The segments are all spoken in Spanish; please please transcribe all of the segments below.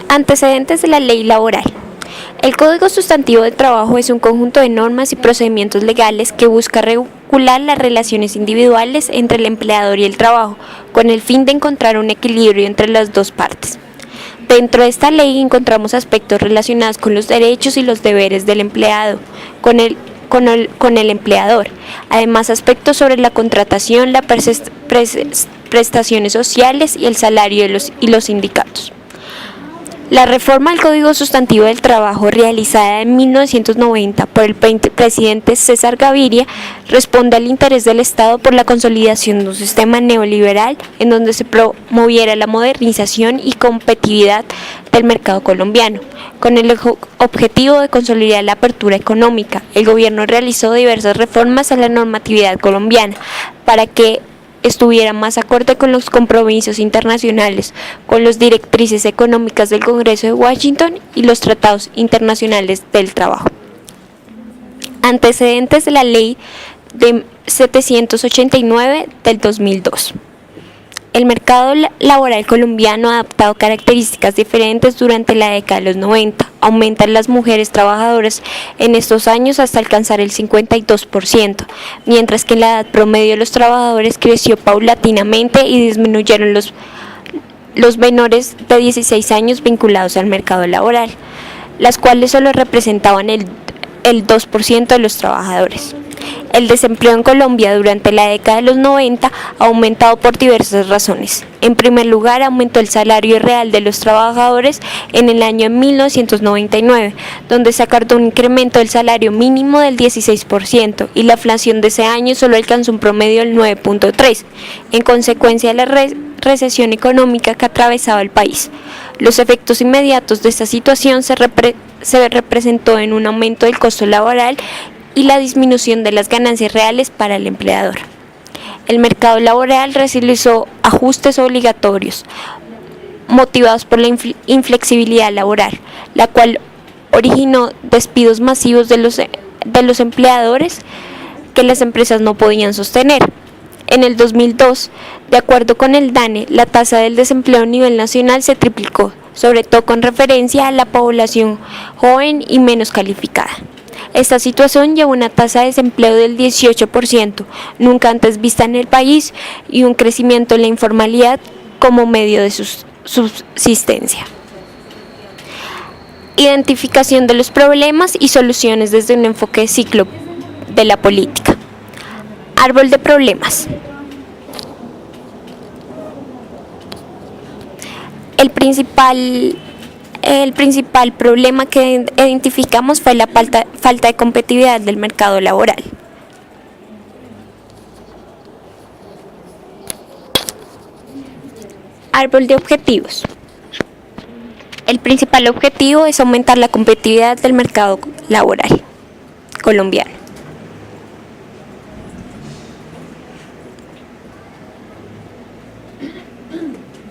Antecedentes de la ley laboral. El Código Sustantivo del Trabajo es un conjunto de normas y procedimientos legales que busca regular las relaciones individuales entre el empleador y el trabajo, con el fin de encontrar un equilibrio entre las dos partes. Dentro de esta ley encontramos aspectos relacionados con los derechos y los deberes del empleado, con el empleador. Además, aspectos sobre la contratación, las prestaciones sociales y el salario y los sindicatos. La reforma al Código Sustantivo del Trabajo realizada en 1990 por el presidente César Gaviria responde al interés del Estado por la consolidación de un sistema neoliberal en donde se promoviera la modernización y competitividad del mercado colombiano. Con el objetivo de consolidar la apertura económica, el gobierno realizó diversas reformas a la normatividad colombiana para que estuviera más acorde con los compromisos internacionales, con las directrices económicas del Congreso de Washington y los tratados internacionales del trabajo. Antecedentes de la Ley de 789 del 2002. El mercado laboral colombiano ha adoptado características diferentes durante la década de los 90. Aumentan las mujeres trabajadoras en estos años hasta alcanzar el 52%, mientras que la edad promedio de los trabajadores creció paulatinamente y disminuyeron los menores de 16 años vinculados al mercado laboral, las cuales solo representaban el 2% de los trabajadores. El desempleo en Colombia durante la década de los 90 ha aumentado por diversas razones. En primer lugar, aumentó el salario real de los trabajadores en el año 1999, donde se acordó un incremento del salario mínimo del 16% y la inflación de ese año solo alcanzó un promedio del 9.3%, en consecuencia de la recesión económica que atravesaba el país. Los efectos inmediatos de esta situación se representó en un aumento del costo laboral y la disminución de las ganancias reales para el empleador. El mercado laboral realizó ajustes obligatorios motivados por la inflexibilidad laboral, la cual originó despidos masivos de los empleadores que las empresas no podían sostener. En el 2002, de acuerdo con el DANE, la tasa del desempleo a nivel nacional se triplicó, sobre todo con referencia a la población joven y menos calificada. Esta situación llevó a una tasa de desempleo del 18%, nunca antes vista en el país, y un crecimiento en la informalidad como medio de subsistencia. Identificación de los problemas y soluciones desde un enfoque de ciclo de la política. Árbol de problemas. El principal problema que identificamos fue la falta de competitividad del mercado laboral. Árbol de objetivos. El principal objetivo es aumentar la competitividad del mercado laboral colombiano.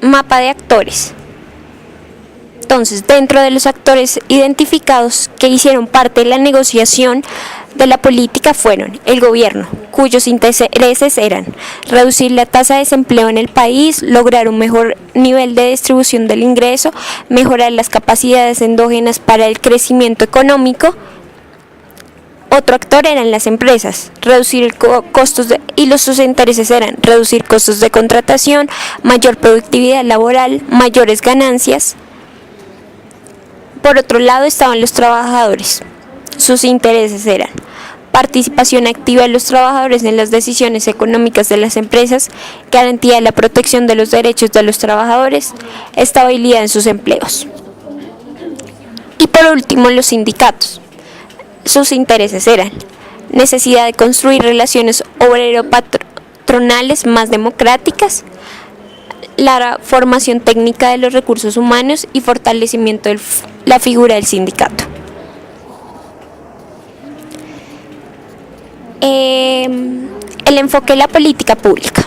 Mapa de actores. Entonces, dentro de los actores identificados que hicieron parte de la negociación de la política fueron el gobierno, cuyos intereses eran reducir la tasa de desempleo en el país, lograr un mejor nivel de distribución del ingreso, mejorar las capacidades endógenas para el crecimiento económico. Otro actor eran las empresas, reducir costos sus intereses eran reducir costos de contratación, mayor productividad laboral, mayores ganancias. Por otro lado estaban los trabajadores. Sus intereses eran participación activa de los trabajadores en las decisiones económicas de las empresas, garantía de la protección de los derechos de los trabajadores, estabilidad en sus empleos. Y por último, los sindicatos. Sus intereses eran necesidad de construir relaciones obrero-patronales más democráticas, la formación técnica de los recursos humanos y fortalecimiento de la figura del sindicato. El enfoque de la política pública.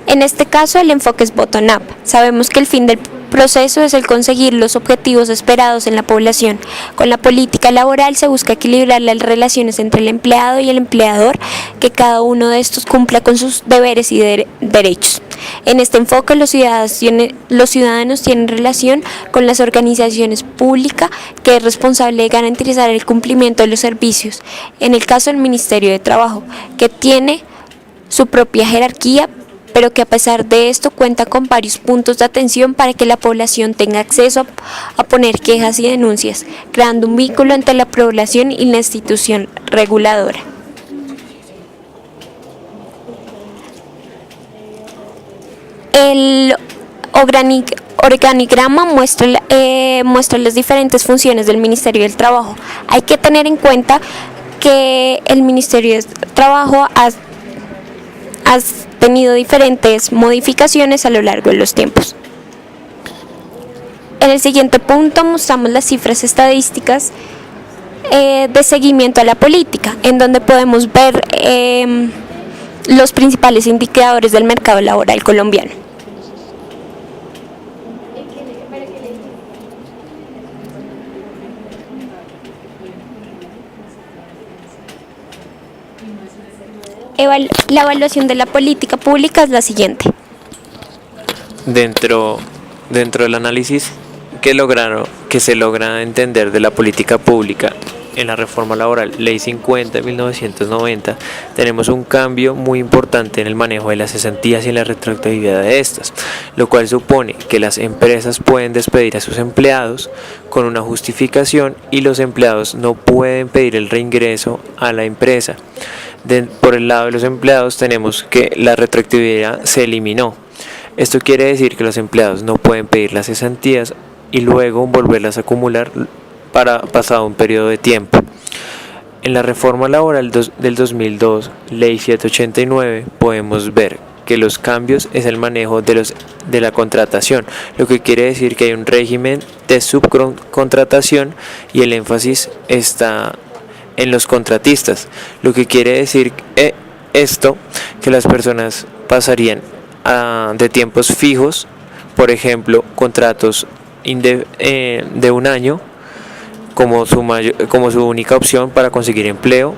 En este caso el enfoque es bottom-up. Sabemos que el fin del proceso es el conseguir los objetivos esperados en la población. Con la política laboral se busca equilibrar las relaciones entre el empleado y el empleador, que cada uno de estos cumpla con sus deberes y derechos. En este enfoque, los ciudadanos tienen relación con las organizaciones públicas, que es responsable de garantizar el cumplimiento de los servicios. En el caso del Ministerio de Trabajo, que tiene su propia jerarquía, pero que a pesar de esto cuenta con varios puntos de atención para que la población tenga acceso a poner quejas y denuncias, creando un vínculo entre la población y la institución reguladora. El organigrama muestra las diferentes funciones del Ministerio del Trabajo. Hay que tener en cuenta que el Ministerio del Trabajo ha tenido diferentes modificaciones a lo largo de los tiempos. En el siguiente punto mostramos las cifras estadísticas de seguimiento a la política, en donde podemos ver los principales indicadores del mercado laboral colombiano. La evaluación de la política pública es la siguiente. Dentro del análisis que se logra entender de la política pública en la reforma laboral, Ley 50 de 1990, tenemos un cambio muy importante en el manejo de las cesantías y en la retroactividad de estas, lo cual supone que las empresas pueden despedir a sus empleados con una justificación y los empleados no pueden pedir el reingreso a la empresa. Por el lado de los empleados tenemos que la retroactividad se eliminó. Esto quiere decir que los empleados no pueden pedir las cesantías y luego volverlas a acumular para pasado un periodo de tiempo. En la reforma laboral del 2002, Ley 789, podemos ver que los cambios es el manejo de la contratación, lo que quiere decir que hay un régimen de subcontratación y el énfasis está en los contratistas, lo que quiere decir esto que las personas pasarían de tiempos fijos, por ejemplo, contratos de un año como su única opción para conseguir empleo,